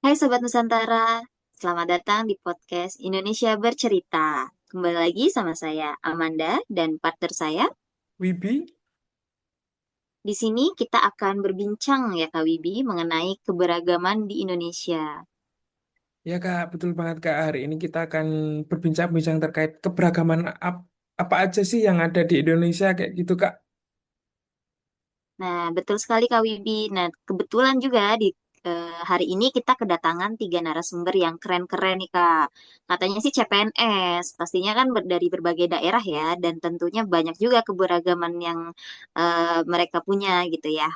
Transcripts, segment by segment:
Hai Sobat Nusantara, selamat datang di podcast Indonesia Bercerita. Kembali lagi sama saya, Amanda, dan partner saya. Wibi, Di sini kita akan berbincang ya Kak Wibi mengenai keberagaman di Indonesia. ya Kak, betul banget Kak. Hari ini kita akan berbincang-bincang terkait keberagaman apa aja sih yang ada di Indonesia kayak gitu Kak. Nah, betul sekali Kak Wibi. Nah, kebetulan juga di hari ini kita kedatangan tiga narasumber yang keren-keren nih Kak. Katanya sih CPNS, pastinya kan dari berbagai daerah ya, dan tentunya banyak juga keberagaman yang mereka punya gitu ya.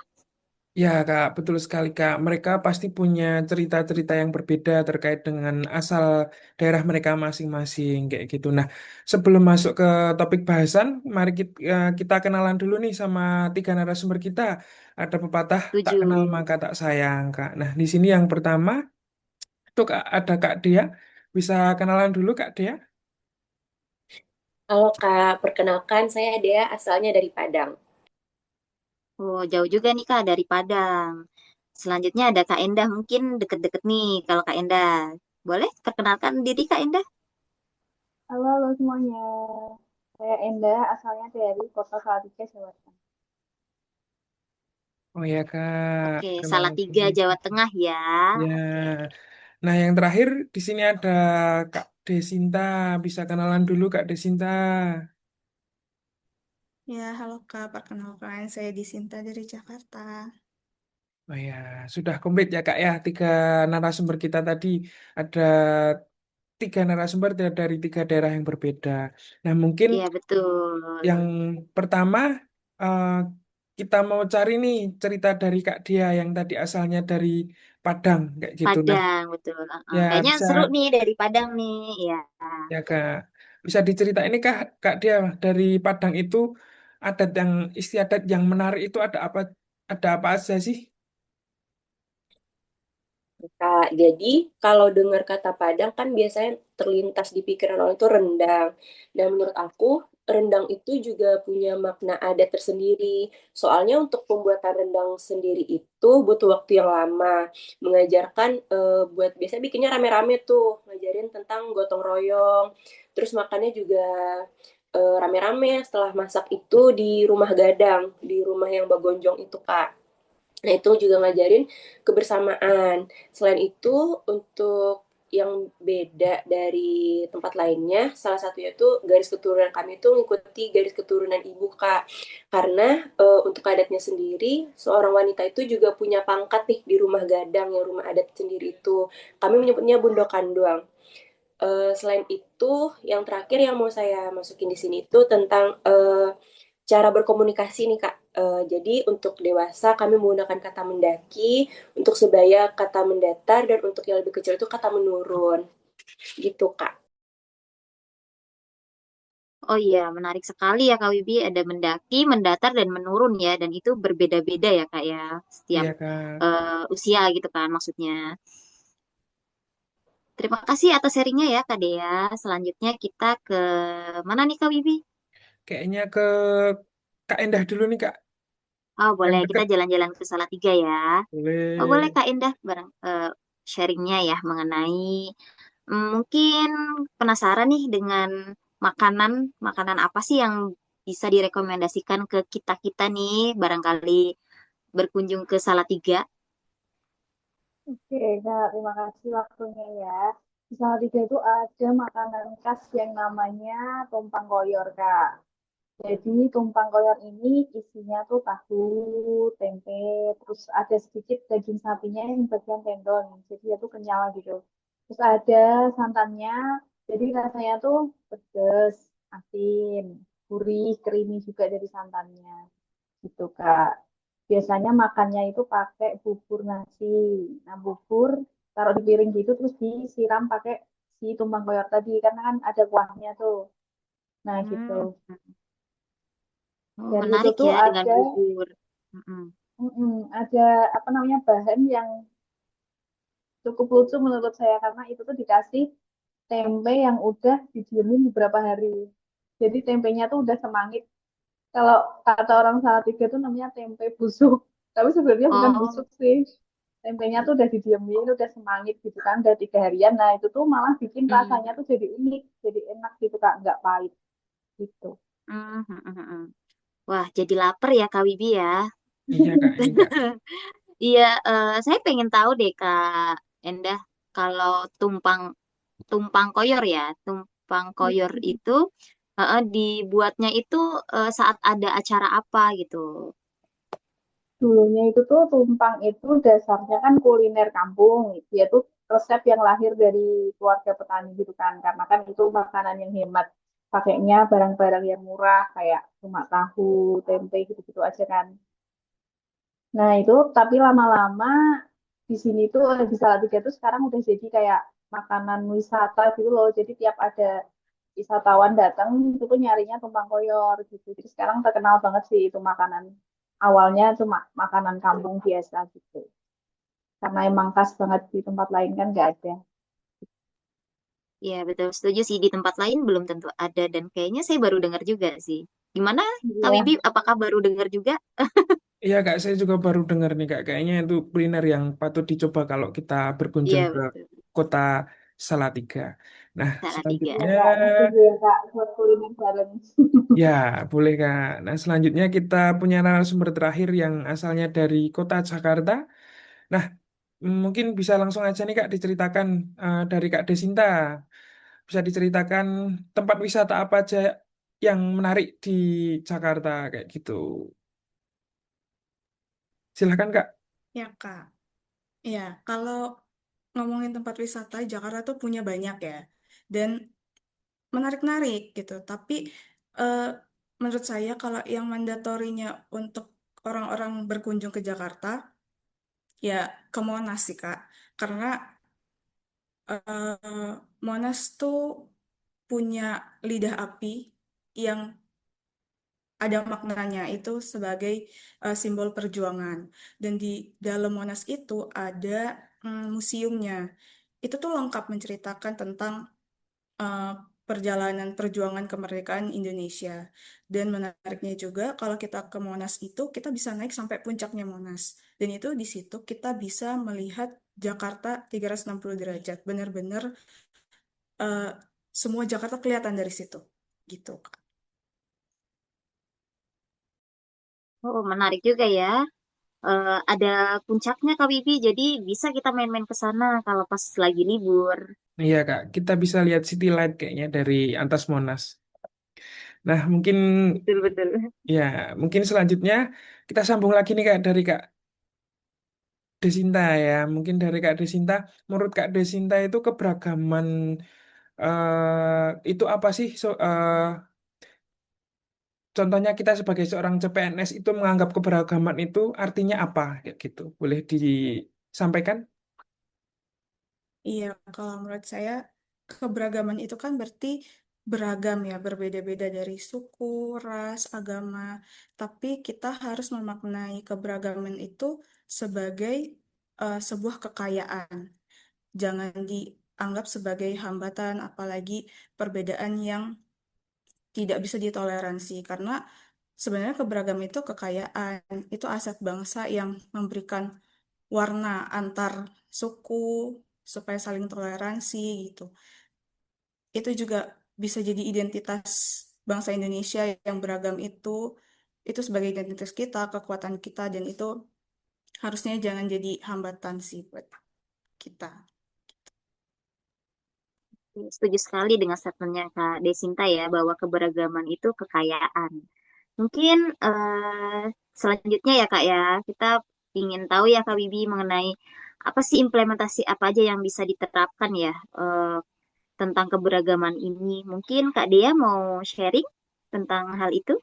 Ya Kak, betul sekali Kak. Mereka pasti punya cerita-cerita yang berbeda terkait dengan asal daerah mereka masing-masing kayak gitu. Nah, sebelum masuk ke topik bahasan, mari kita kenalan dulu nih sama tiga narasumber kita. Ada pepatah tak kenal Tujuh. maka tak sayang Kak. Nah, di sini yang pertama itu ada Kak Dia. Bisa kenalan dulu Kak Dia? Halo Kak, perkenalkan saya Dea, asalnya dari Padang. Oh, jauh juga nih Kak dari Padang. Selanjutnya ada Kak Endah, mungkin deket-deket nih kalau Kak Endah. Boleh perkenalkan diri Kak Endah? Halo, halo semuanya. Saya Endah, asalnya dari Kota Salatiga, Jawa Tengah. Oh ya Kak, Oke, kenal Salatiga, dulu. Jawa Tengah ya. Ya, nah yang terakhir di sini ada Kak Desinta. Bisa kenalan dulu Kak Desinta. Ya, halo Kak, perkenalkan saya Disinta dari Jakarta. Oh ya, sudah komplit ya Kak ya. Tiga narasumber kita tadi ada tiga narasumber dari tiga daerah yang berbeda. Nah mungkin Iya, yang betul. pertama eh, kita mau cari nih cerita dari Kak Dia yang tadi asalnya dari Padang kayak gitu. Nah Padang, betul. ya Kayaknya bisa. seru nih dari Padang nih. Ya. Ya Kak, bisa diceritain ini Kak dia dari Padang itu adat yang istiadat yang menarik itu ada apa aja sih? Kak, jadi kalau dengar kata Padang kan biasanya terlintas di pikiran orang itu rendang. Dan menurut aku, rendang itu juga punya makna adat tersendiri. Soalnya untuk pembuatan rendang sendiri itu butuh waktu yang lama. Mengajarkan buat biasanya bikinnya rame-rame tuh, ngajarin tentang gotong royong. Terus makannya juga rame-rame setelah masak itu di rumah gadang, di rumah yang bagonjong itu, Kak. Nah, itu juga ngajarin kebersamaan. Selain itu, untuk yang beda dari tempat lainnya, salah satunya itu garis keturunan kami itu mengikuti garis keturunan ibu, Kak. Karena untuk adatnya sendiri, seorang wanita itu juga punya pangkat nih di rumah gadang, yang rumah adat sendiri itu. Kami menyebutnya Bundo Kanduang. Selain itu, yang terakhir yang mau saya masukin di sini itu tentang cara berkomunikasi nih Kak. Jadi untuk dewasa kami menggunakan kata mendaki, untuk sebaya kata mendatar, dan untuk yang lebih kecil itu kata menurun. Gitu Kak. Oh iya, menarik sekali ya Kak Wibi. Ada mendaki, mendatar, dan menurun ya. Dan itu berbeda-beda ya Kak ya. Setiap Iya Kak. usia gitu kan maksudnya. Terima kasih atas sharingnya ya Kak Dea. Selanjutnya kita ke mana nih Kak Wibi? Kayaknya ke Kak Endah dulu nih Kak, Oh yang boleh, kita deket. jalan-jalan ke Salatiga ya. Oh boleh Boleh. Kak Indah bareng sharingnya ya mengenai mungkin penasaran nih dengan makanan makanan apa sih yang bisa direkomendasikan ke kita-kita nih barangkali berkunjung ke Salatiga. Oke, Kak, terima kasih waktunya ya. Di Salatiga itu ada makanan khas yang namanya tumpang koyor, Kak. Jadi tumpang koyor ini isinya tuh tahu, tempe, terus ada sedikit daging sapinya yang bagian tendon. Jadi itu kenyal gitu. Terus ada santannya, jadi rasanya tuh pedas, asin, gurih, creamy juga dari santannya. Gitu, Kak. Biasanya makannya itu pakai bubur nasi. Nah, bubur taruh di piring gitu terus disiram pakai si tumpang koyor tadi karena kan ada kuahnya tuh. Nah, gitu. Hmm. Oh, Dan itu menarik tuh ya dengan ada bubur. Mm-mm. ada apa namanya bahan yang cukup lucu menurut saya karena itu tuh dikasih tempe yang udah didiemin beberapa hari. Jadi tempenya tuh udah semangit. Kalau kata orang Salatiga tuh namanya tempe busuk. Tapi sebenarnya bukan Oh, busuk sih. Tempenya tuh udah didiemin, udah semangit gitu kan, udah 3 harian. Nah itu tuh malah bikin rasanya hmm, tuh jadi unik, jadi enak gitu Kak, nggak pahit gitu. Wah, jadi lapar ya Kak Wibi ya. Iya Kak, ini Kak. Iya, saya pengen tahu deh Kak Endah, kalau tumpang tumpang koyor ya, tumpang koyor itu dibuatnya itu saat ada acara apa gitu. Dulunya itu tuh tumpang itu dasarnya kan kuliner kampung, dia tuh resep yang lahir dari keluarga petani gitu kan, karena kan itu makanan yang hemat, pakainya barang-barang yang murah kayak cuma tahu, tempe gitu-gitu aja kan. Nah itu tapi lama-lama di sini tuh di Salatiga tuh sekarang udah jadi kayak makanan wisata gitu loh. Jadi tiap ada wisatawan datang itu tuh nyarinya tumpang koyor gitu. Jadi sekarang terkenal banget sih itu makanan. Awalnya cuma makanan kampung biasa gitu. Karena emang khas banget di tempat lain kan nggak ada. Ya, betul setuju sih di tempat lain belum tentu ada dan kayaknya saya baru dengar juga sih. Gimana Kak Iya, Wibi, apakah baru dengar juga? Iya Kak, saya juga baru dengar nih Kak. Kayaknya itu kuliner yang patut dicoba kalau kita berkunjung Iya, ke betul. kota Salatiga. Nah, Salatiga. ya selanjutnya Kak, ditunggu ya Kak buat kuliner bareng. ya boleh Kak. Nah, selanjutnya kita punya narasumber terakhir yang asalnya dari kota Jakarta. Nah, mungkin bisa langsung aja nih Kak diceritakan dari Kak Desinta. Bisa diceritakan tempat wisata apa aja yang menarik di Jakarta kayak gitu. Silahkan Kak. Ya, Kak. Ya, kalau ngomongin tempat wisata, Jakarta tuh punya banyak ya. Dan menarik-narik gitu. Tapi eh, menurut saya kalau yang mandatorinya untuk orang-orang berkunjung ke Jakarta, ya ke Monas sih, Kak. Karena Monas tuh punya lidah api yang ada maknanya itu sebagai simbol perjuangan. Dan di dalam Monas itu ada museumnya. Itu tuh lengkap menceritakan tentang eh, perjalanan perjuangan kemerdekaan Indonesia. Dan menariknya juga kalau kita ke Monas itu kita bisa naik sampai puncaknya Monas. Dan itu di situ kita bisa melihat Jakarta 360 derajat. Benar-benar eh, semua Jakarta kelihatan dari situ. Gitu, Kak. Oh, menarik juga ya. Ada puncaknya Kak Wibi, jadi bisa kita main-main ke sana kalau pas lagi libur. Iya Kak, kita bisa lihat City Light kayaknya dari atas Monas. Nah, mungkin Betul-betul. ya, mungkin selanjutnya kita sambung lagi nih Kak dari Kak Desinta ya. Mungkin dari Kak Desinta, menurut Kak Desinta itu keberagaman itu apa sih? Contohnya kita sebagai seorang CPNS itu menganggap keberagaman itu artinya apa? Kayak gitu. Boleh disampaikan? Iya, kalau menurut saya keberagaman itu kan berarti beragam ya, berbeda-beda dari suku, ras, agama. Tapi kita harus memaknai keberagaman itu sebagai sebuah kekayaan. Jangan dianggap sebagai hambatan, apalagi perbedaan yang tidak bisa ditoleransi. Karena sebenarnya keberagaman itu kekayaan, itu aset bangsa yang memberikan warna antar suku supaya saling toleransi gitu. Itu juga bisa jadi identitas bangsa Indonesia yang beragam itu sebagai identitas kita, kekuatan kita dan itu harusnya jangan jadi hambatan sih buat kita. Setuju sekali dengan statementnya Kak Desinta ya, bahwa keberagaman itu kekayaan. Mungkin selanjutnya ya Kak ya, kita ingin tahu ya Kak Wibi mengenai apa sih implementasi apa aja yang bisa diterapkan ya tentang keberagaman ini. Mungkin Kak Dea mau sharing tentang hal itu?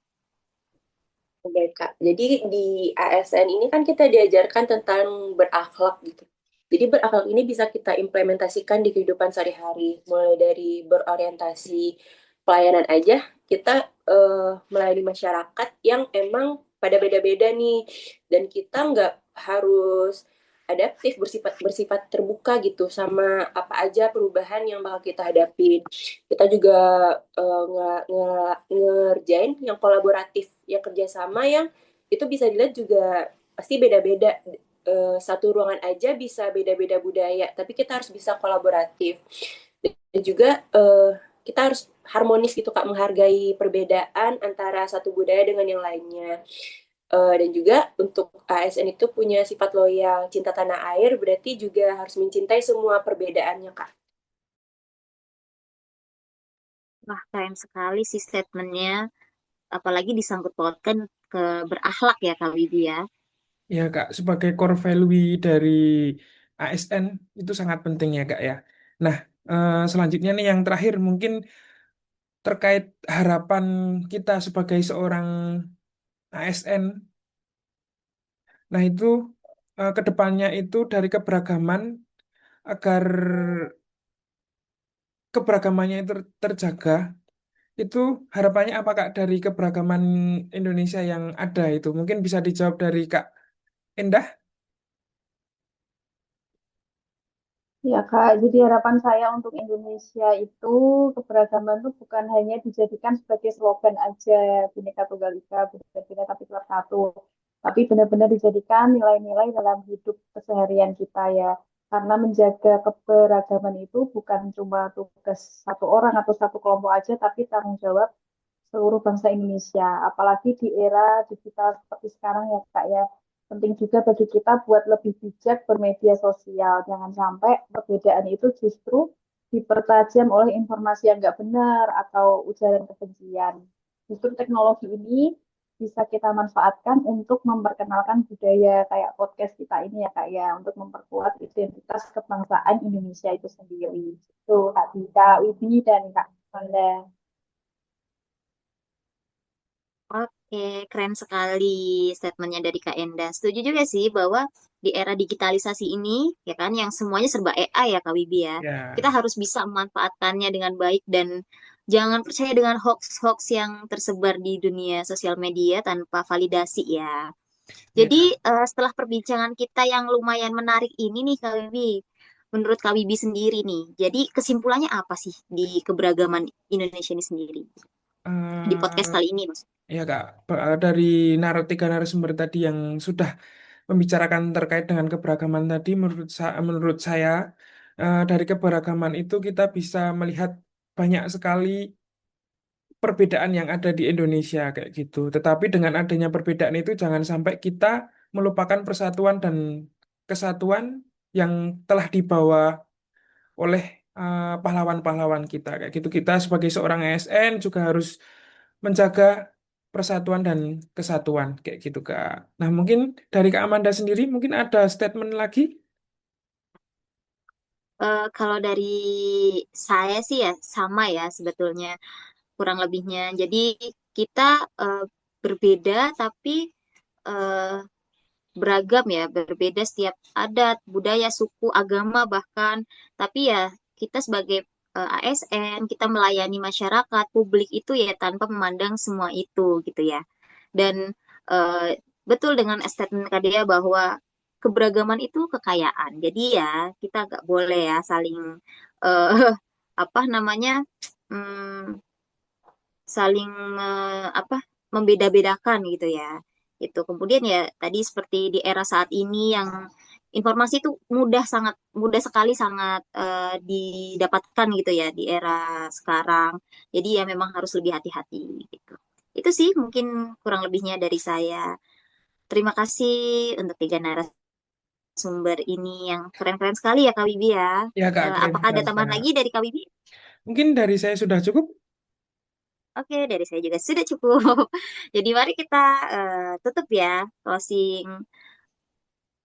Oke, Kak. Jadi di ASN ini kan kita diajarkan tentang berakhlak gitu. Jadi berakhlak ini bisa kita implementasikan di kehidupan sehari-hari. Mulai dari berorientasi pelayanan aja, kita melayani masyarakat yang emang pada beda-beda nih. Dan kita nggak harus adaptif, bersifat bersifat terbuka gitu sama apa aja perubahan yang bakal kita hadapin. Kita juga ngerjain yang kolaboratif, yang kerjasama yang itu bisa dilihat juga pasti beda-beda. Satu ruangan aja bisa beda-beda budaya, tapi kita harus bisa kolaboratif. Dan juga kita harus harmonis gitu Kak, menghargai perbedaan antara satu budaya dengan yang lainnya. Dan juga untuk ASN itu punya sifat loyal, cinta tanah air, berarti juga harus mencintai semua perbedaannya Kak. Wah, keren sekali sih statementnya. Apalagi disangkut pautkan ke berakhlak ya Kak Wibi ya. Ya Kak, sebagai core value dari ASN itu sangat penting ya Kak ya. Nah, selanjutnya nih yang terakhir mungkin terkait harapan kita sebagai seorang ASN. Nah, itu ke depannya itu dari keberagaman agar keberagamannya itu terjaga. Itu harapannya apa Kak dari keberagaman Indonesia yang ada itu? Mungkin bisa dijawab dari Kak Endah? Ya Kak, jadi harapan saya untuk Indonesia itu keberagaman itu bukan hanya dijadikan sebagai slogan aja, Bhinneka Tunggal Ika, Bhinneka tapi Tetap Satu, tapi benar-benar dijadikan nilai-nilai dalam hidup keseharian kita ya. Karena menjaga keberagaman itu bukan cuma tugas satu orang atau satu kelompok aja, tapi tanggung jawab seluruh bangsa Indonesia. Apalagi di era digital seperti sekarang ya Kak ya. Penting juga bagi kita buat lebih bijak bermedia sosial. Jangan sampai perbedaan itu justru dipertajam oleh informasi yang nggak benar atau ujaran kebencian. Justru teknologi ini bisa kita manfaatkan untuk memperkenalkan budaya kayak podcast kita ini ya Kak ya, untuk memperkuat identitas kebangsaan Indonesia itu sendiri. Itu Kak Dika, Wibi, dan Kak Manda. Oke, keren sekali statementnya dari Kak Enda. Setuju juga sih bahwa di era digitalisasi ini, ya kan, yang semuanya serba AI ya Kak Wibi ya. Kita Ya, harus bisa memanfaatkannya dengan baik dan jangan percaya dengan hoax-hoax yang tersebar di dunia sosial media tanpa validasi ya. ya Jadi Kak. setelah perbincangan kita yang lumayan menarik ini nih Kak Wibi, menurut Kak Wibi sendiri nih, jadi kesimpulannya apa sih di keberagaman Indonesia ini sendiri? Di podcast Eh, kali ini Mas. ya Kak, dari tiga narasumber tadi yang sudah membicarakan terkait dengan keberagaman tadi, menurut saya dari keberagaman itu kita bisa melihat banyak sekali perbedaan yang ada di Indonesia kayak gitu. Tetapi dengan adanya perbedaan itu jangan sampai kita melupakan persatuan dan kesatuan yang telah dibawa oleh pahlawan-pahlawan kita kayak gitu. Kita sebagai seorang ASN juga harus menjaga persatuan dan kesatuan kayak gitu Kak. Nah, mungkin dari Kak Amanda sendiri mungkin ada statement lagi? Kalau dari saya sih ya sama ya sebetulnya kurang lebihnya. Jadi kita eh, berbeda tapi eh, beragam ya, berbeda setiap adat, budaya, suku, agama bahkan. Tapi ya kita sebagai ASN, kita melayani masyarakat, publik itu ya tanpa memandang semua itu gitu ya. Dan eh, betul dengan statement Kak Dea bahwa keberagaman itu kekayaan. Jadi ya kita nggak boleh ya saling eh, apa namanya hmm, saling apa membeda-bedakan gitu ya. Itu kemudian ya tadi seperti di era saat ini yang informasi itu sangat mudah sekali sangat didapatkan gitu ya di era sekarang. Jadi ya memang harus lebih hati-hati gitu. Itu sih mungkin kurang lebihnya dari saya. Terima kasih untuk tiga narasumber ini yang keren-keren sekali ya Kak Wibi ya. Ya Kak, Apakah ada keren-keren tambahan Kak. lagi dari Kak Wibi? Mungkin dari saya sudah cukup. Oke, dari saya juga sudah cukup. Jadi mari kita tutup ya closing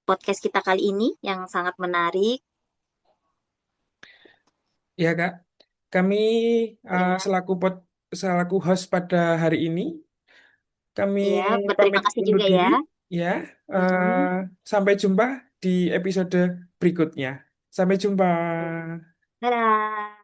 podcast kita kali ini yang sangat menarik. Ya Kak, kami Ya, selaku host pada hari ini, kami ya, berterima pamit kasih undur juga ya. diri. Ya, eh, Mm-mm. sampai jumpa di episode berikutnya. Sampai jumpa. Dadah.